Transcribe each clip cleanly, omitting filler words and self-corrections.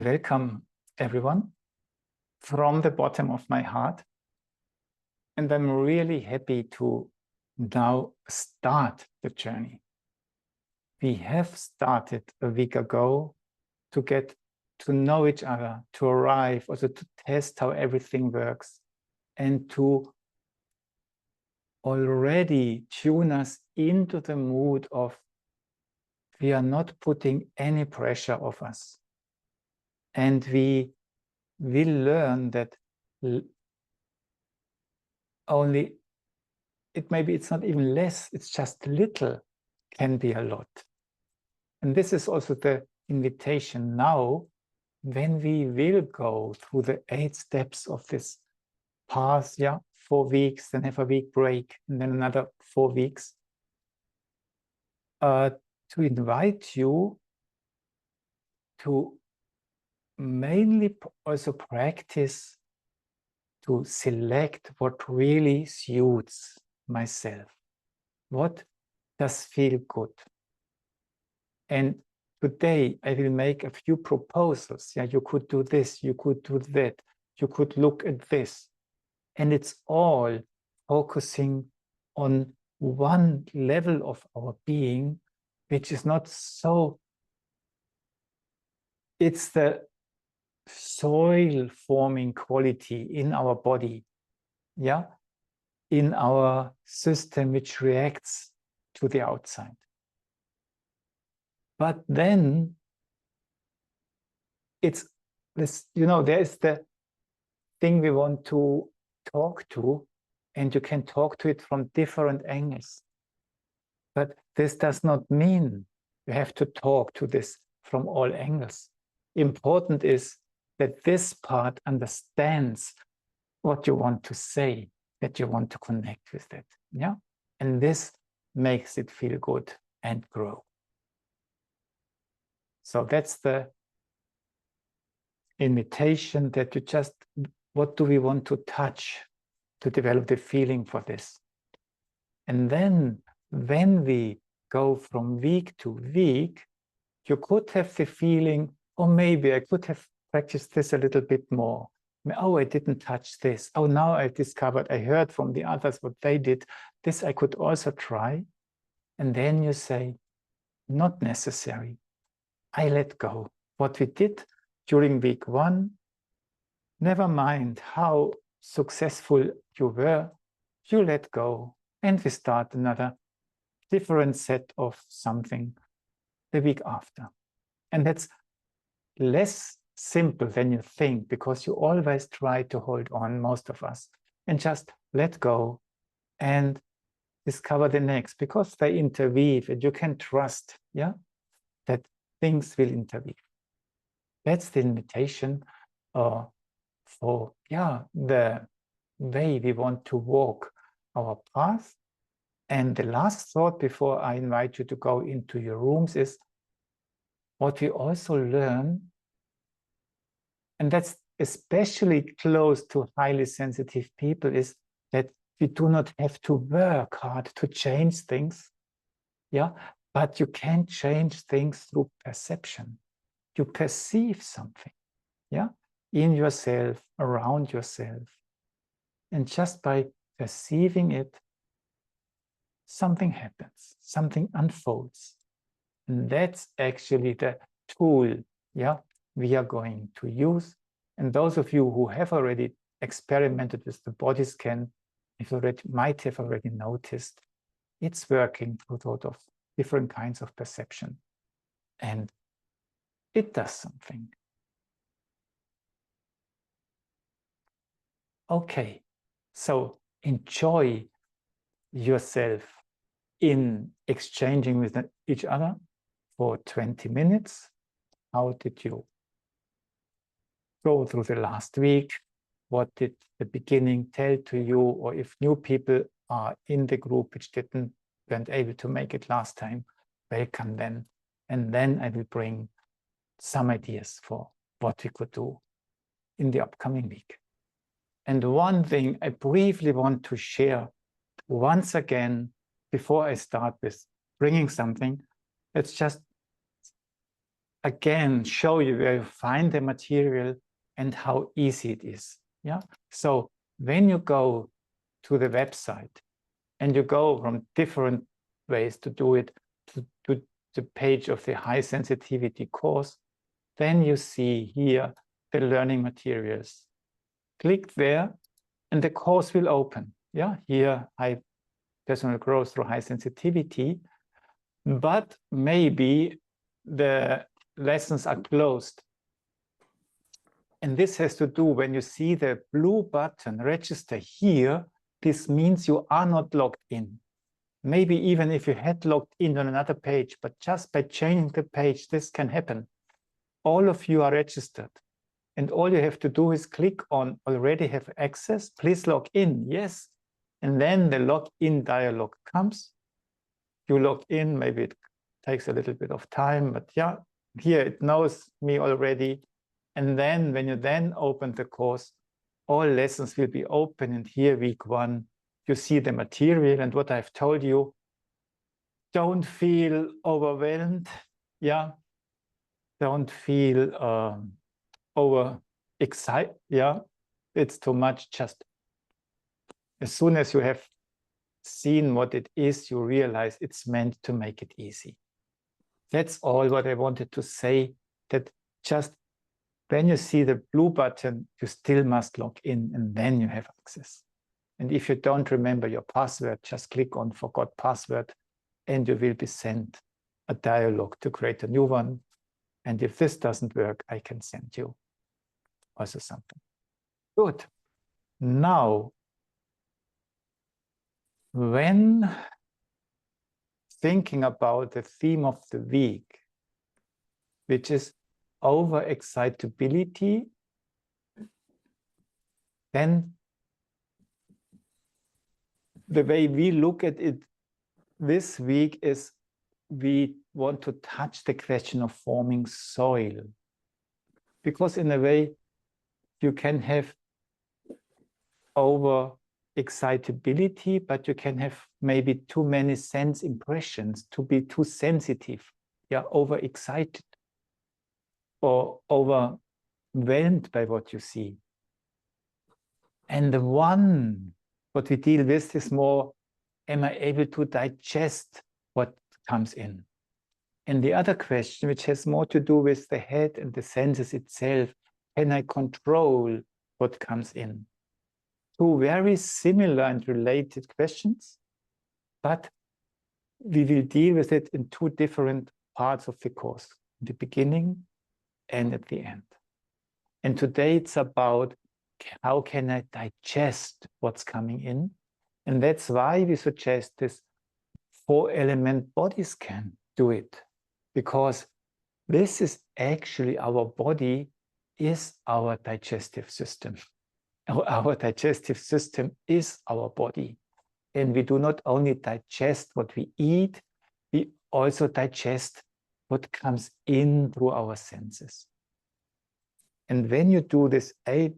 Welcome, everyone, from the bottom of my heart. And I'm really happy to now start the journey. We have started a week ago to get to know each other, to arrive, also to test how everything works, and to already tune us into the mood of we are not putting any pressure of us. And we will learn that only it's not even less, it's just little can be a lot. And this is also the invitation now, when we will go through the 8 steps of this path, 4 weeks, then have a week break, and then another 4 weeks, to invite you to mainly also practice to select what really suits myself. What does feel good? And today I will make a few proposals. You could do this, you could do that, you could look at this. And it's all focusing on one level of our being, which is not so, it's the soil forming quality in our body, in our system, which reacts to the outside. But then it's this, there is the thing we want to talk to, and you can talk to it from different angles. But this does not mean you have to talk to this from all angles. Important is that this part understands what you want to say, that you want to connect with it. And this makes it feel good and grow. So that's the invitation, that you just, what do we want to touch to develop the feeling for this? And then when we go from week to week, you could have the feeling, oh, maybe I could have practiced this a little bit more. Oh, I didn't touch this. Oh, now I've discovered, I heard from the others what they did. This I could also try. And then you say, not necessary. I let go. What we did during week 1, never mind how successful you were, you let go. And we start another different set of something the week after. And that's less simple than you think, because you always try to hold on, most of us, and just let go and discover the next, because they interweave, and you can trust, that things will interweave. That's the invitation for the way we want to walk our path. And the last thought before I invite you to go into your rooms is what we also learn, and that's especially close to highly sensitive people, is that we do not have to work hard to change things, but you can change things through perception. You perceive something, in yourself, around yourself. And just by perceiving it, something happens, something unfolds. And that's actually the tool, we are going to use. And those of you who have already experimented with the body scan, might have already noticed it's working through sort of different kinds of perception. And it does something. Okay, so enjoy yourself in exchanging with each other for 20 minutes. How did you go through the last week? What did the beginning tell to you? Or if new people are in the group which weren't able to make it last time, welcome them. And then I will bring some ideas for what we could do in the upcoming week. And one thing I briefly want to share once again, before I start with bringing something, let's just again show you where you find the material and how easy it is. Yeah. So when you go to the website and you go from different ways to do it to the page of the high sensitivity course, then you see here the learning materials. Click there and the course will open. Yeah, here high personal growth through high sensitivity, but maybe the lessons are closed. And this has to do when you see the blue button register here, this means you are not logged in. Maybe even if you had logged in on another page, but just by changing the page, this can happen. All of you are registered. And all you have to do is click on already have access, please log in, yes. And then the login dialog comes. You log in, maybe it takes a little bit of time, but yeah, here it knows me already. And then when you then open the course, all lessons will be open. And here, week 1, you see the material and what I've told you. Don't feel overwhelmed. Yeah. Don't feel overexcited. Yeah. It's too much. Just as soon as you have seen what it is, you realize it's meant to make it easy. That's all what I wanted to say, that just when you see the blue button, you still must log in and then you have access. And if you don't remember your password, just click on forgot password and you will be sent a dialog to create a new one. And if this doesn't work, I can send you also something. Good. Now, when thinking about the theme of the week, which is overexcitability, then the way we look at it this week is we want to touch the question of forming soil. Because in a way, you can have over-excitability, but you can have maybe too many sense impressions, to be too sensitive, yeah, overexcited or overwhelmed by what you see. And the one, what we deal with is more, am I able to digest what comes in? And the other question, which has more to do with the head and the senses itself, can I control what comes in? Two very similar and related questions, but we will deal with it in 2 different parts of the course, in the beginning and at the end. And today it's about how can I digest what's coming in? And that's why we suggest this 4-element body scan. Do it. Because this is actually, our body is our digestive system. Our digestive system is our body. And we do not only digest what we eat, we also digest what comes in through our senses. And when you do this, the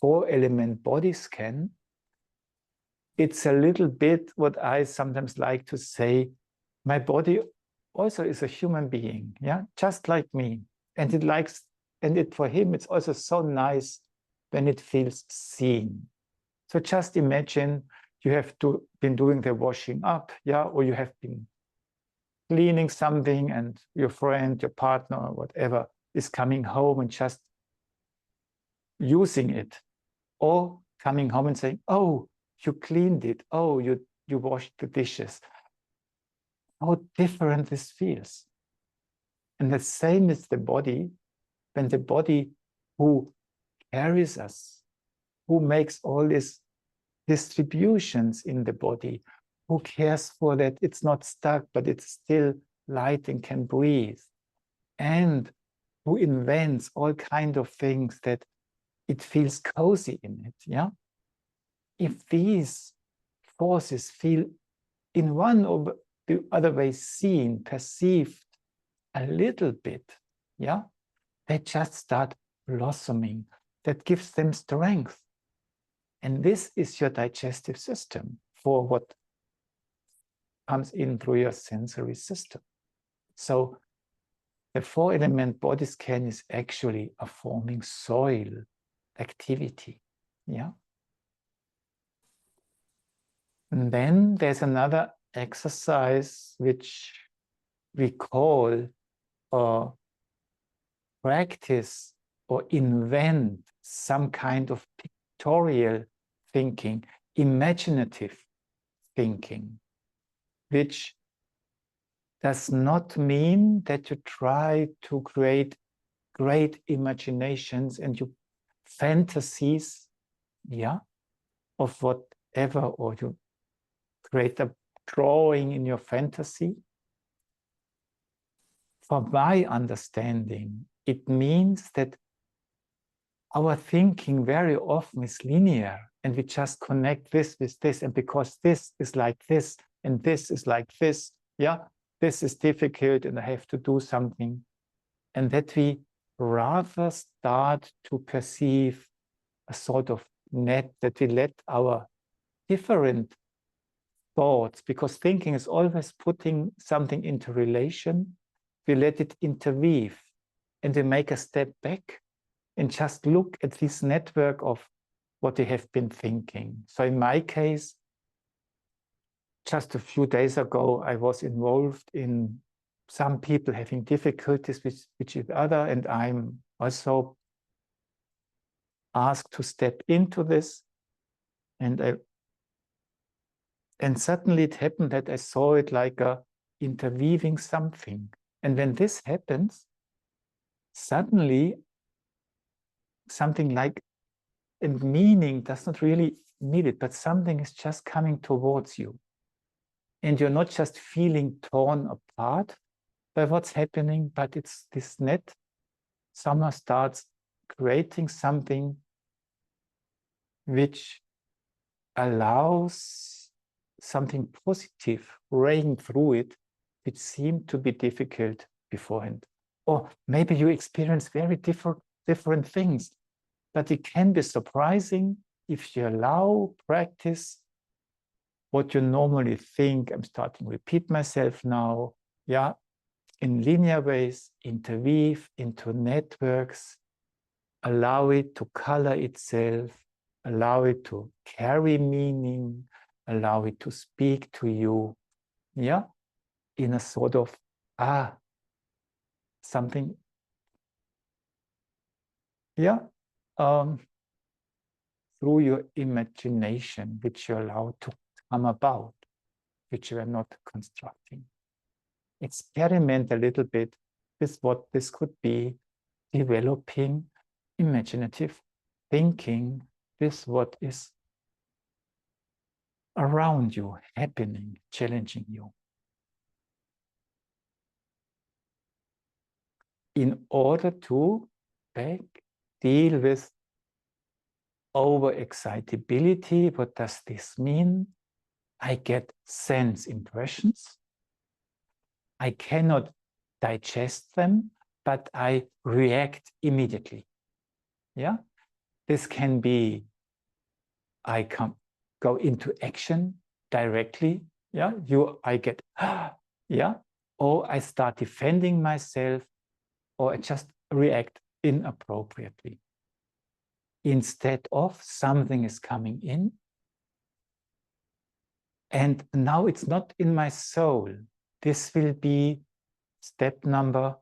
4-element body scan, it's a little bit what I sometimes like to say, my body also is a human being, yeah, just like me. And it likes, and it for him, it's also so nice when it feels seen. So just imagine you have been doing the washing up, yeah, or you have been cleaning something and your friend, your partner, or whatever is coming home and just using it, or coming home and saying, oh, you cleaned it, oh, you washed the dishes. How different this feels. And the same is the body, when the body who carries us, who makes all these distributions in the body, who cares for that it's not stuck, but it's still light and can breathe, and who invents all kinds of things that it feels cozy in it, yeah? If these forces feel in one or the other way seen, perceived a little bit, yeah, they just start blossoming. That gives them strength. And this is your digestive system for what comes in through your sensory system. So The 4-element body scan is actually a forming soil activity. Yeah. And then there's another exercise which we call or practice or invent some kind of pictorial thinking, imaginative thinking, which does not mean that you try to create great imaginations and you fantasies, yeah, of whatever, or you create a drawing in your fantasy. For my understanding, it means that our thinking very often is linear and we just connect this with this, and because this is like this and this is like this, yeah, this is difficult and I have to do something, and that we rather start to perceive a sort of net, that we let our different thoughts, because thinking is always putting something into relation, we let it interweave and we make a step back and just look at this network of what we have been thinking. So in my case, just a few days ago, I was involved in some people having difficulties with each other, and I'm also asked to step into this. And suddenly it happened that I saw it like a interweaving something. And when this happens, suddenly something like a meaning does not really need it, but something is just coming towards you. And you're not just feeling torn apart by what's happening, but it's this net. Someone starts creating something which allows something positive raying through it, which seemed to be difficult beforehand. Or maybe you experience very different things, but it can be surprising if you allow practice what you normally think. I'm starting to repeat myself now, yeah, in linear ways, interweave into networks, allow it to color itself, allow it to carry meaning, allow it to speak to you, yeah, in a sort of, something, yeah, through your imagination, which you allow to come about, which you are not constructing. Experiment a little bit with what this could be, developing imaginative thinking with what is around you, happening, challenging you. In order to deal with overexcitability, what does this mean? I get sense impressions. I cannot digest them, but I react immediately. Yeah, this can be, I go into action directly. Yeah, I get, yeah, or I start defending myself, or I just react inappropriately. Instead of something is coming in, and now it's not in my soul. This will be step number,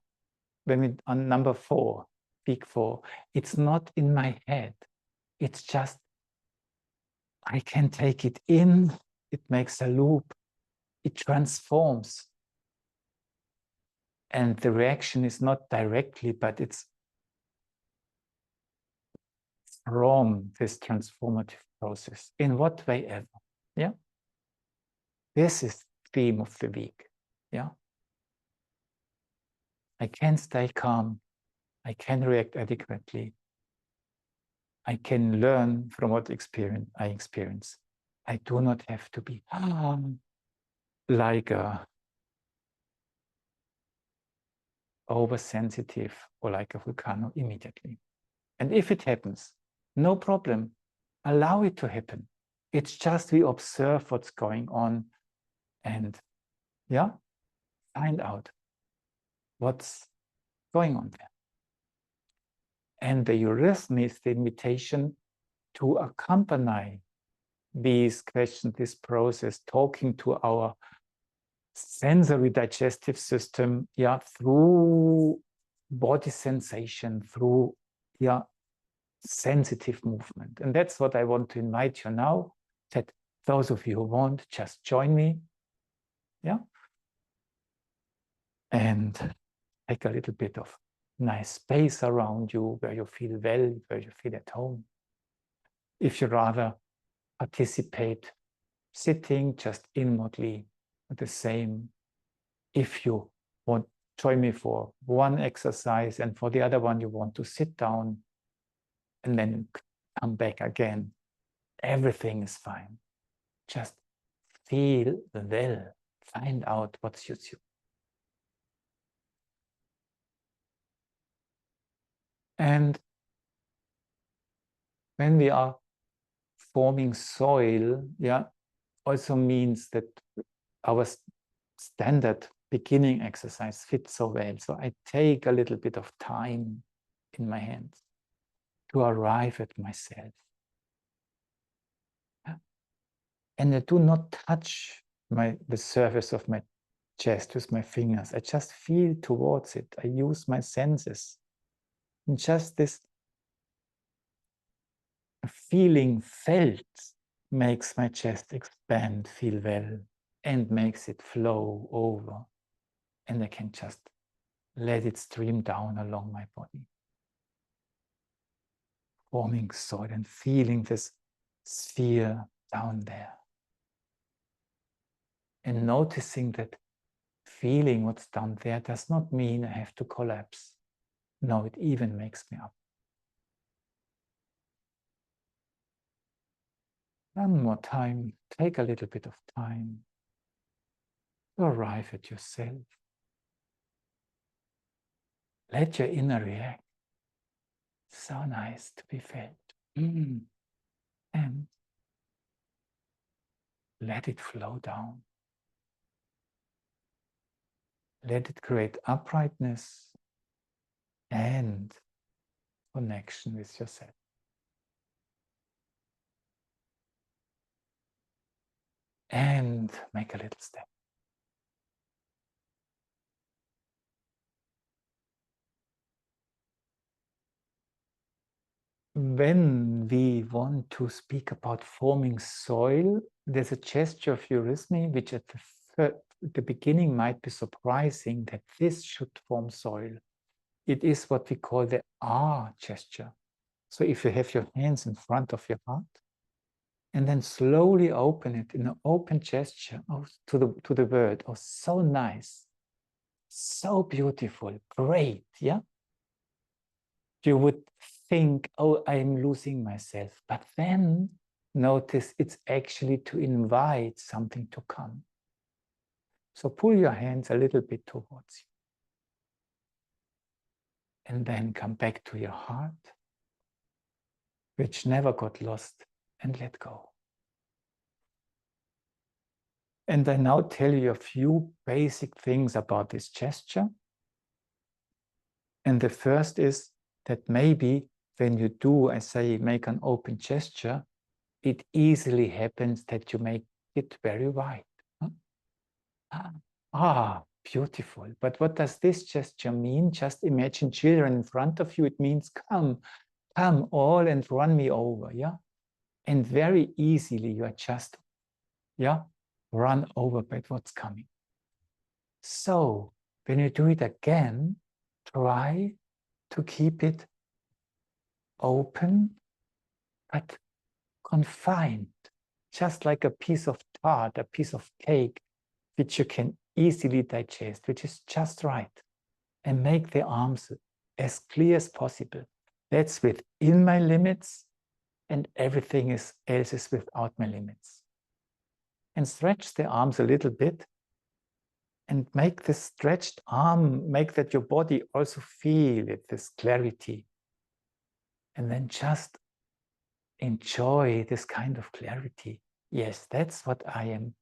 on number 4, week 4. It's not in my head. It's just, I can take it in, it makes a loop, it transforms. And the reaction is not directly, but it's from this transformative process, in what way ever. Yeah. This is the theme of the week. Yeah. I can stay calm. I can react adequately. I can learn from what I experience. I do not have to be like a oversensitive or like a volcano immediately. And if it happens, no problem. Allow it to happen. It's just we observe what's going on and, yeah, find out what's going on there. And the eurythmy is the invitation to accompany these questions, this process, talking to our sensory digestive system, yeah, through body sensation, through, yeah, sensitive movement. And that's what I want to invite you now, that those of you who want, just join me, yeah, and take a little bit of nice space around you where you feel well, where you feel at home. If you rather participate sitting, just inwardly, the same. If you want, join me for one exercise, and for the other one you want to sit down and then come back again, everything is fine. Just feel well, find out what suits you. And when we are forming soil, yeah, also means that our standard beginning exercise fits so well. So I take a little bit of time in my hands to arrive at myself. And I do not touch the surface of my chest with my fingers. I just feel towards it. I use my senses. And just this feeling felt makes my chest expand, feel well, and makes it flow over. And I can just let it stream down along my body. Forming soil and feeling this sphere down there. And noticing that feeling what's down there does not mean I have to collapse. No, it even makes me up. One more time, take a little bit of time to arrive at yourself. Let your inner react. So nice to be felt. And let it flow down. Let it create uprightness and connection with yourself. And make a little step. When we want to speak about forming soil, there's a gesture of eurythmy, which at the beginning might be surprising that this should form soil. It is what we call the R gesture. So if you have your hands in front of your heart, and then slowly open it in an open gesture to the word, oh, so nice, so beautiful, great, yeah? You would think, oh, I'm losing myself. But then notice it's actually to invite something to come. So pull your hands a little bit towards you. And then come back to your heart, which never got lost, and let go. And I now tell you a few basic things about this gesture. And the first is that maybe when you do, I say, make an open gesture, it easily happens that you make it very wide. Ah, beautiful. But what does this gesture mean? Just imagine children in front of you. It means come all and run me over, yeah? And very easily you are just, yeah, run over by what's coming. So when you do it again, try to keep it open, but confined, just like a piece of tart, a piece of cake, which you can easily digest, which is just right. And make the arms as clear as possible. That's within my limits, and everything else is without my limits. And stretch the arms a little bit, and make this stretched arm, make that your body also feel it, this clarity. And then just enjoy this kind of clarity. Yes, that's what I am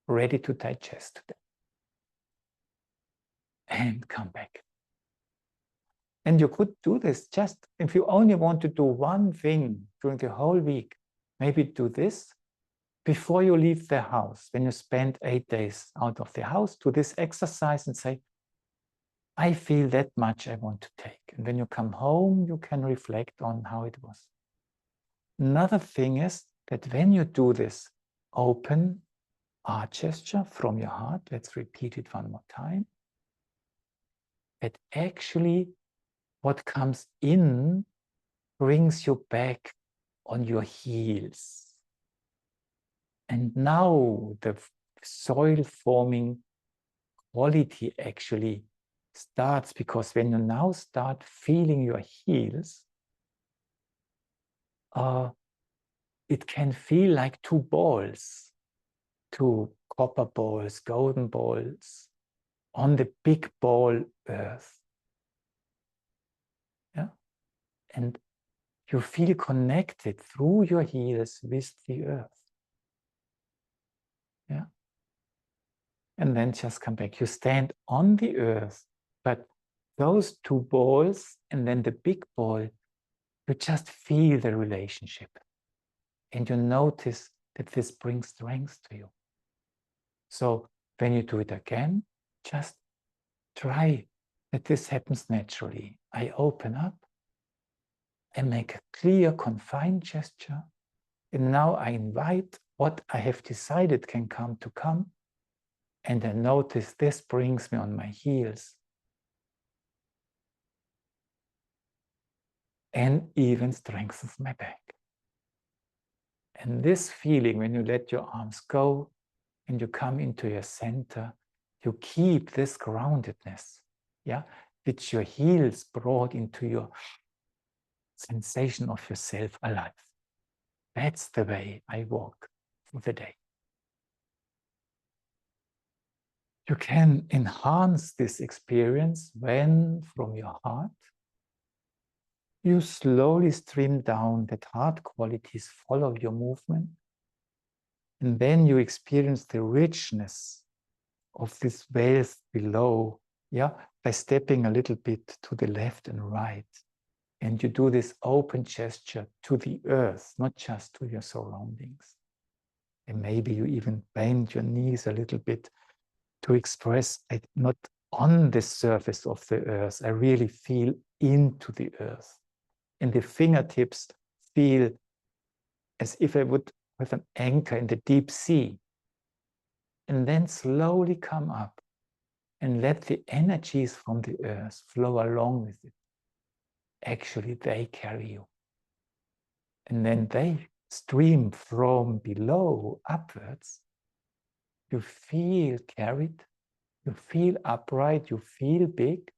ready to digest today. And come back. And you could do this just, if you only want to do one thing during the whole week, maybe do this before you leave the house. When you spend 8 days out of the house, do this exercise and say, I feel that much I want to take. And when you come home, you can reflect on how it was. Another thing is that when you do this open heart gesture from your heart, let's repeat it one more time, that actually what comes in brings you back on your heels. And now the soil forming quality actually starts, because when you now start feeling your heels, it can feel like two balls, two copper balls, golden balls on the big ball earth. Yeah? And you feel connected through your heels with the earth. Yeah? And then just come back. You stand on the earth, but those two balls and then the big ball, you just feel the relationship. And you notice that this brings strength to you. So when you do it again, just try that this happens naturally. I open up, I make a clear, confined gesture, and now I invite what I have decided can come to come, and I notice this brings me on my heels. And even strengthens my back. And this feeling, when you let your arms go and you come into your center, you keep this groundedness, yeah, which your heels brought into your sensation of yourself alive. That's the way I walk through the day. You can enhance this experience when, from your heart, you slowly stream down that heart qualities, follow your movement, and then you experience the richness of this wealth below, yeah, by stepping a little bit to the left and right. And you do this open gesture to the earth, not just to your surroundings. And maybe you even bend your knees a little bit to express it, not on the surface of the earth. I really feel into the earth. And the fingertips feel as if I would have an anchor in the deep sea. And then slowly come up and let the energies from the earth flow along with it. Actually, they carry you. And then they stream from below upwards. You feel carried, you feel upright, you feel big,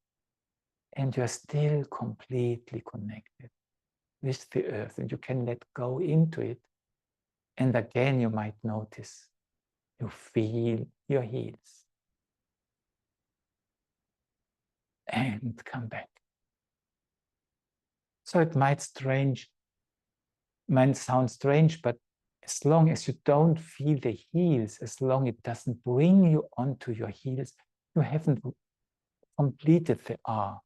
and you're still completely connected with the earth, and you can let go into it. And again, you might notice you feel your heels. And come back. So it might sound strange, but as long as you don't feel the heels, as long as it doesn't bring you onto your heels, you haven't completed the R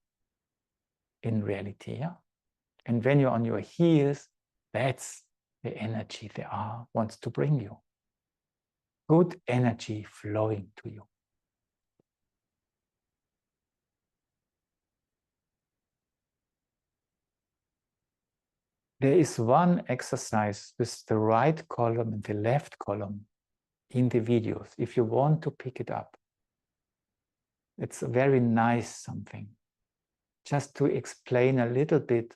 in reality. Yeah? And when you're on your heels, that's the energy the R wants to bring you. Good energy flowing to you. There is one exercise with the right column and the left column in the videos, if you want to pick it up. It's a very nice something. Just to explain a little bit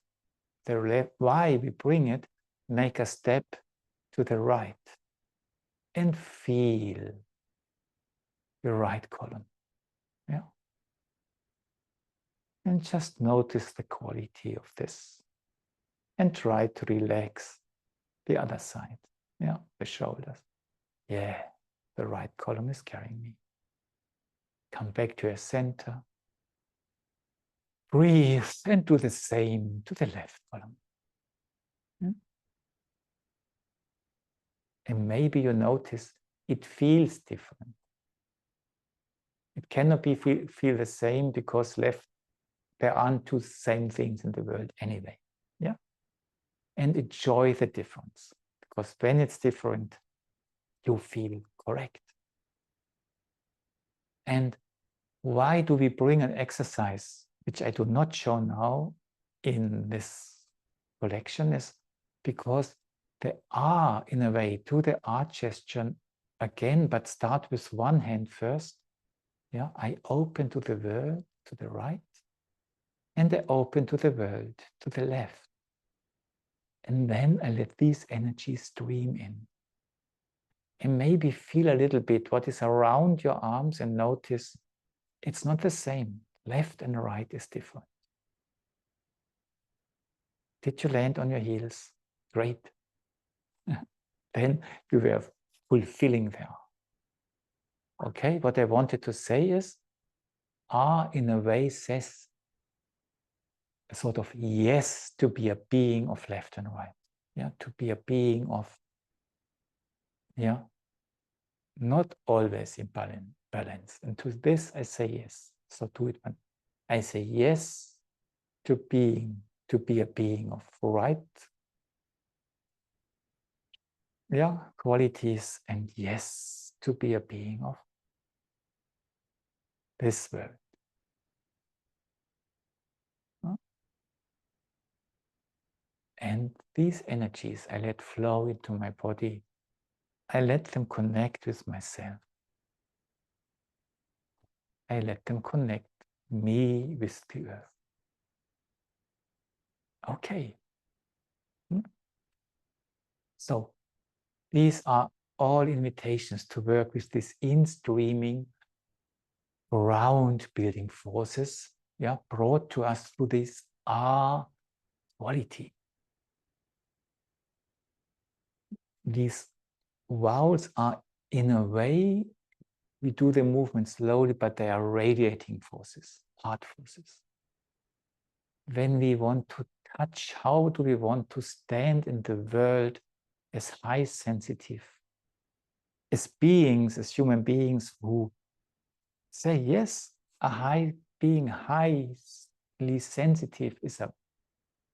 why we bring it, make a step to the right and feel your right column. Yeah. And just notice the quality of this. And try to relax the other side. Yeah, the shoulders. Yeah, the right column is carrying me. Come back to your center. Breathe and do the same to the left column. Yeah. And maybe you notice it feels different. It cannot feel the same because left there aren't two same things in the world anyway. Yeah. And enjoy the difference, because when it's different, you feel correct. And why do we bring an exercise, which I do not show now in this collection, is because the R, in a way, do the R gesture again, but start with one hand first. Yeah, I open to the world to the right, and I open to the world to the left. And then I let these energies stream in. And maybe feel a little bit what is around your arms and notice it's not the same. Left and right is different. Did you land on your heels? Great. Then you were fulfilling there. Okay, what I wanted to say is, R in a way says a sort of yes to be a being of left and right. Yeah, to be a being of, yeah, not always in balance. And to this I say yes. So do it. I say yes to be a being of right, yeah, qualities, and yes to be a being of this world. And these energies I let flow into my body. I let them connect with myself. I let them connect me with the earth. Okay. So these are all invitations to work with this in-streaming, ground-building forces, yeah, brought to us through this R quality. These vowels are, in a way, we do the movement slowly, but they are radiating forces, heart forces. When we want to touch, how do we want to stand in the world as high sensitive, as beings, as human beings who say, yes, being highly sensitive is a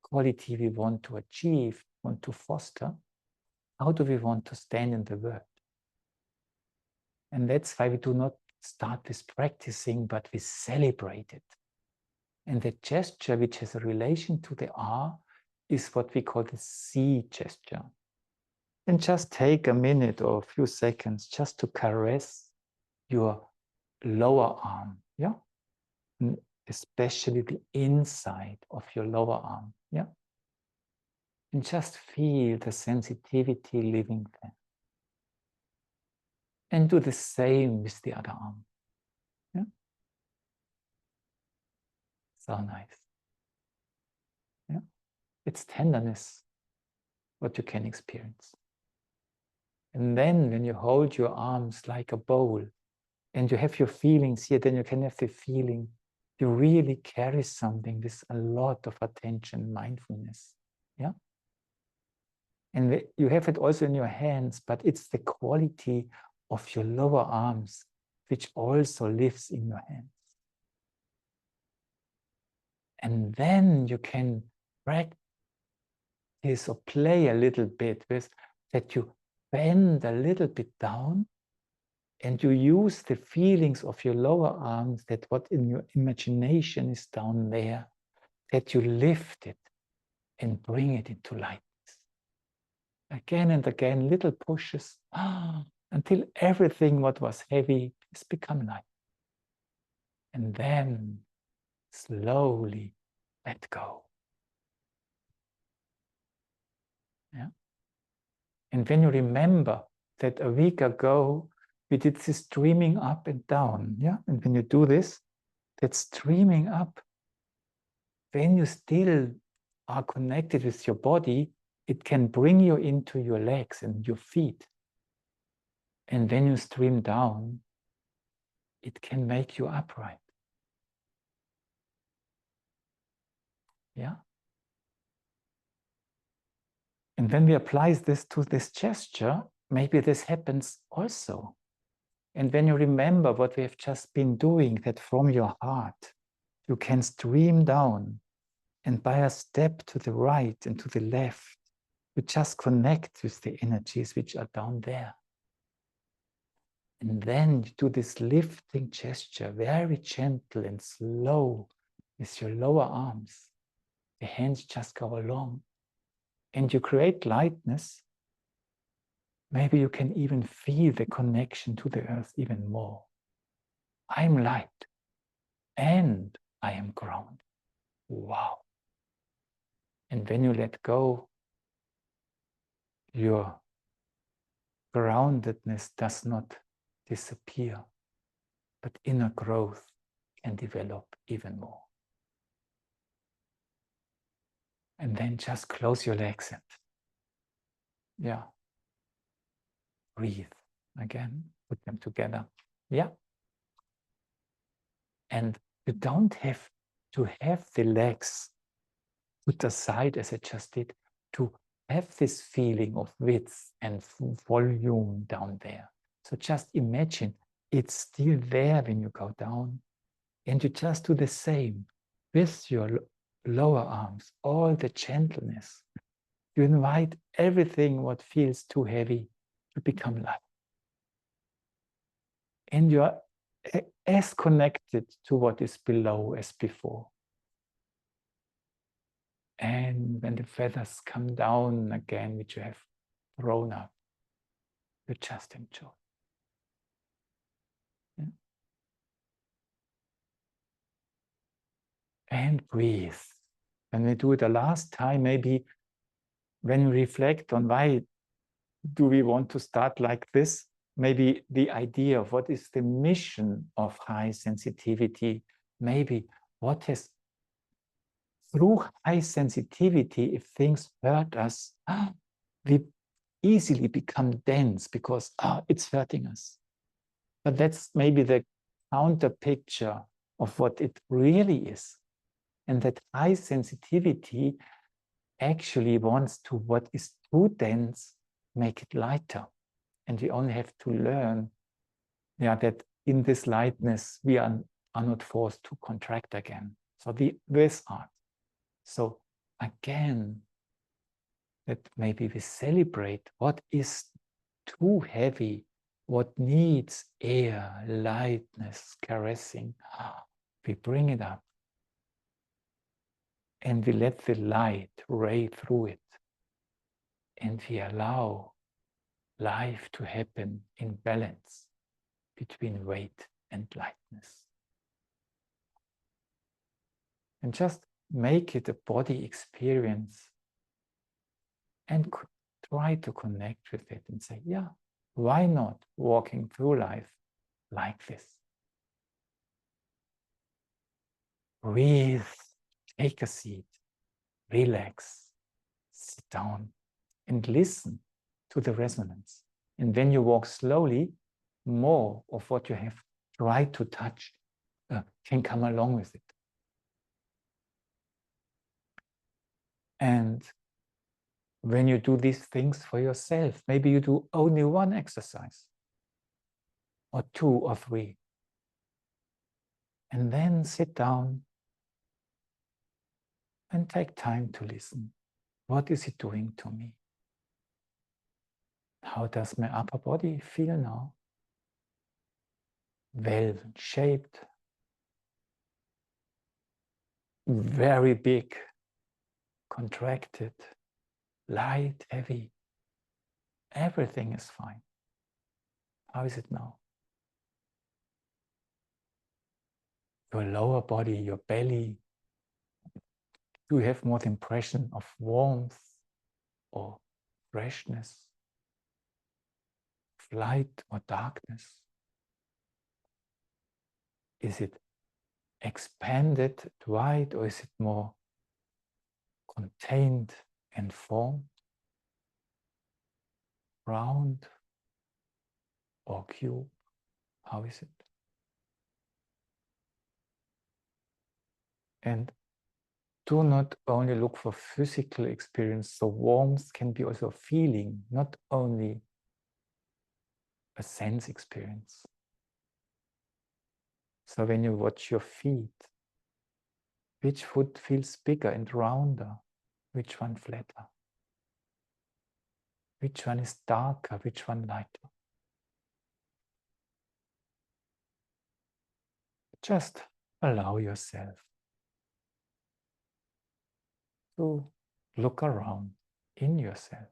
quality we want to achieve, want to foster. How do we want to stand in the world? And that's why we do not start with practicing, but we celebrate it. And the gesture which has a relation to the R is what we call the C gesture. And just take a minute or a few seconds just to caress your lower arm, yeah? And especially the inside of your lower arm, yeah? And just feel the sensitivity living there. And do the same with the other arm. Yeah? So nice. Yeah? It's tenderness, what you can experience. And then when you hold your arms like a bowl and you have your feelings here, then you can have the feeling you really carry something with a lot of attention, mindfulness. Yeah? And you have it also in your hands, but it's the quality of your lower arms which also lives in your hands. And then you can practice or play a little bit with that you bend a little bit down and you use the feelings of your lower arms, that what in your imagination is down there, that you lift it and bring it into lightness. Again and again, little pushes until everything what was heavy has become light. And then slowly let go. Yeah? And when you remember that a week ago we did this streaming up and down, yeah? And when you do this, that streaming up, when you still are connected with your body, it can bring you into your legs and your feet. And when you stream down, it can make you upright. Yeah? And when we apply this to this gesture, maybe this happens also. And when you remember what we have just been doing, that from your heart, you can stream down, and by a step to the right and to the left, you just connect with the energies which are down there. And then you do this lifting gesture, very gentle and slow, with your lower arms. The hands just go along. And you create lightness. Maybe you can even feel the connection to the earth even more. I'm light and I am grounded. Wow. And when you let go, your groundedness does not disappear, but inner growth can develop even more. And then just close your legs and breathe again, put them together. And you don't have to have the legs put aside, as I just did, to have this feeling of width and volume down there. So just imagine it's still there when you go down, and you just do the same with your lower arms, all the gentleness. You invite everything what feels too heavy to become light. And you are as connected to what is below as before. And when the feathers come down again, which you have thrown up, you just enjoy. Yeah. And breathe. When we do it the last time, maybe when we reflect on why do we want to start like this, maybe the idea of what is the mission of high sensitivity, maybe what has, through high sensitivity, if things hurt us, we easily become dense because it's hurting us. But that's maybe the counter picture of what it really is. And that high sensitivity actually wants to, what is too dense, make it lighter. And we only have to learn that in this lightness, we are not forced to contract again. So this art. So again, that maybe we celebrate what is too heavy, what needs air, lightness, caressing. We bring it up. And we let the light ray through it. And we allow life to happen in balance between weight and lightness. And just make it a body experience and try to connect with it and say, why not walking through life like this? Breathe, take a seat, relax, sit down, and listen to the resonance. And when you walk slowly, more of what you have tried to touch can come along with it. And when you do these things for yourself, maybe you do only one exercise, or 2 or 3. And then sit down and take time to listen. What is it doing to me? How does my upper body feel now? Well shaped, very big, contracted, light, heavy. Everything is fine. How is it now? Your lower body, your belly. Do you have more the impression of warmth or freshness, of light or darkness? Is it expanded, wide, or is it more contained and formed? Round or cube? How is it? And do not only look for physical experience. So warmth can be also a feeling, not only a sense experience. So when you watch your feet, Which foot feels bigger and rounder? Which one flatter? Which one is darker? Which one lighter? Just allow yourself to look around in yourself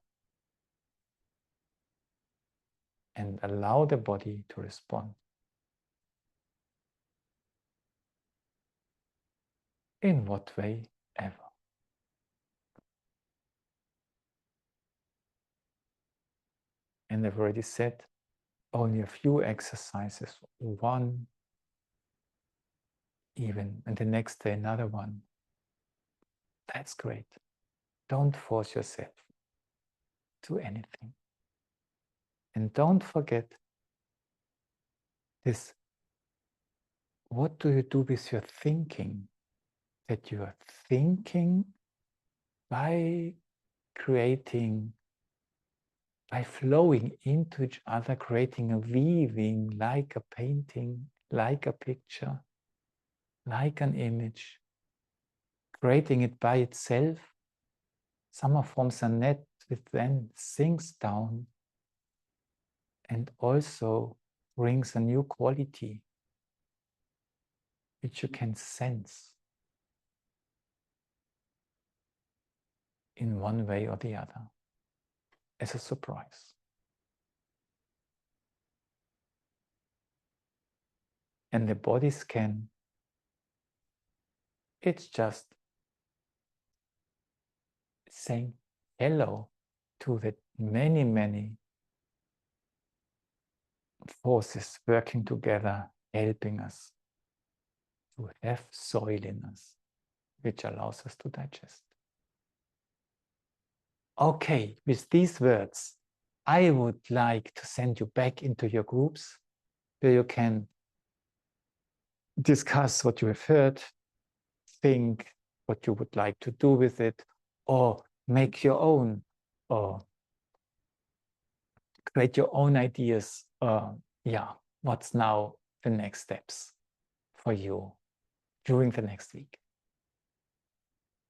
and allow the body to respond in what way ever. And I've already said only a few exercises, one even, and the next day another one. That's great. Don't force yourself to anything. And don't forget this. What do you do with your thinking? That you are thinking by creating, by flowing into each other, creating a weaving, like a painting, like a picture, like an image, creating it by itself. Somehow forms a net which then sinks down and also brings a new quality which you can sense in one way or the other as a surprise. And the body scan, it's just saying hello to the many, many forces working together, helping us to have soil in us, which allows us to digest. Okay, with these words, I would like to send you back into your groups where you can discuss what you have heard, think what you would like to do with it, or make your own, or create your own ideas. What's now the next steps for you during the next week?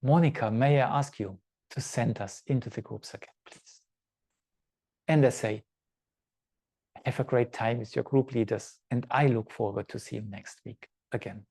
Monica, may I ask you to send us into the groups again, please? And I say, have a great time with your group leaders, and I look forward to see you next week again.